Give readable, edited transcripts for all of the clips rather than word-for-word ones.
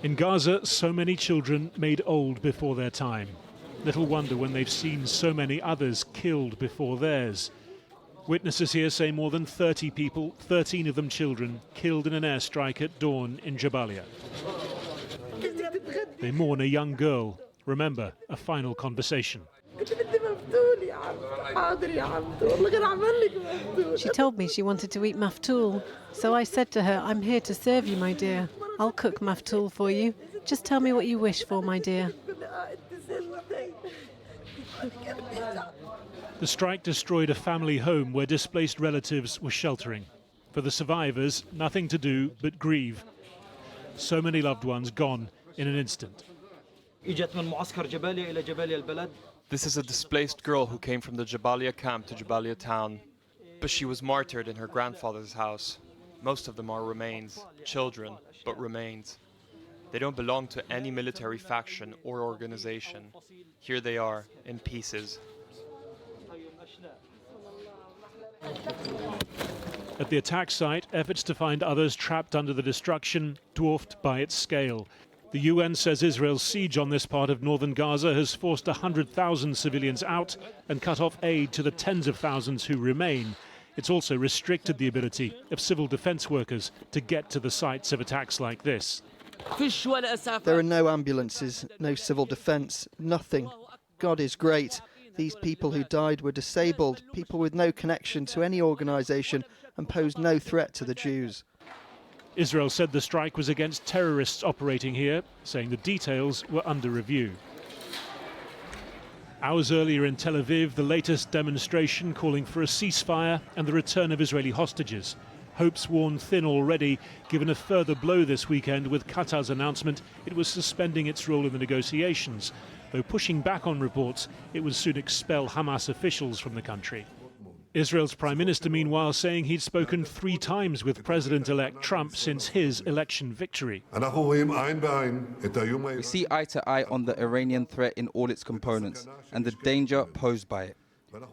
In Gaza, so many children made old before their time. Little wonder when they've seen so many others killed before theirs. Witnesses here say more than 30 people, 13 of them children, killed in an airstrike at dawn in Jabalia. They mourn a young girl. Remember, a final conversation. She told me she wanted to eat maftool. So I said to her, I'm here to serve you, my dear. I'll cook maftool for you. Just tell me what you wish for, my dear. The strike destroyed a family home where displaced relatives were sheltering. For the survivors, nothing to do but grieve. So many loved ones gone in an instant. This is a displaced girl who came from the Jabalia camp to Jabalia town. But she was martyred in her grandfather's house. Most of them are remains, children, but remains. They don't belong to any military faction or organization. Here they are, in pieces. At the attack site, efforts to find others trapped under the destruction dwarfed by its scale. The UN says Israel's siege on this part of northern Gaza has forced 100,000 civilians out and cut off aid to the tens of thousands who remain. It's also restricted the ability of civil defense workers to get to the sites of attacks like this. There are no ambulances, no civil defense, nothing. God is great. These people who died were disabled, people with no connection to any organisation and posed no threat to the Jews. Israel said the strike was against terrorists operating here, saying the details were under review. Hours earlier in Tel Aviv, the latest demonstration calling for a ceasefire and the return of Israeli hostages. Hopes worn thin already, given a further blow this weekend with Qatar's announcement it was suspending its role in the negotiations, though pushing back on reports it would soon expel Hamas officials from the country. Israel's Prime Minister, meanwhile, saying he'd spoken 3 times with President-elect Trump since his election victory. We see eye to eye on the Iranian threat in all its components and the danger posed by it.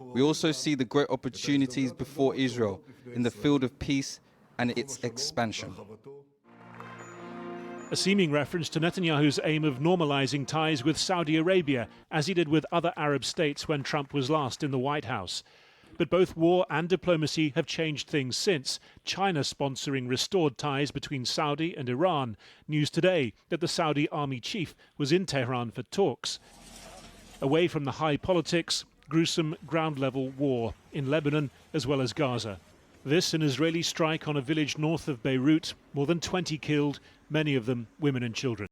We also see the great opportunities before Israel in the field of peace and its expansion. A seeming reference to Netanyahu's aim of normalizing ties with Saudi Arabia, as he did with other Arab states when Trump was last in the White House. But both war and diplomacy have changed things since, China sponsoring restored ties between Saudi and Iran. News today that the Saudi army chief was in Tehran for talks. Away from the high politics, gruesome ground-level war in Lebanon as well as Gaza. This an Israeli strike on a village north of Beirut, more than 20 killed, many of them women and children.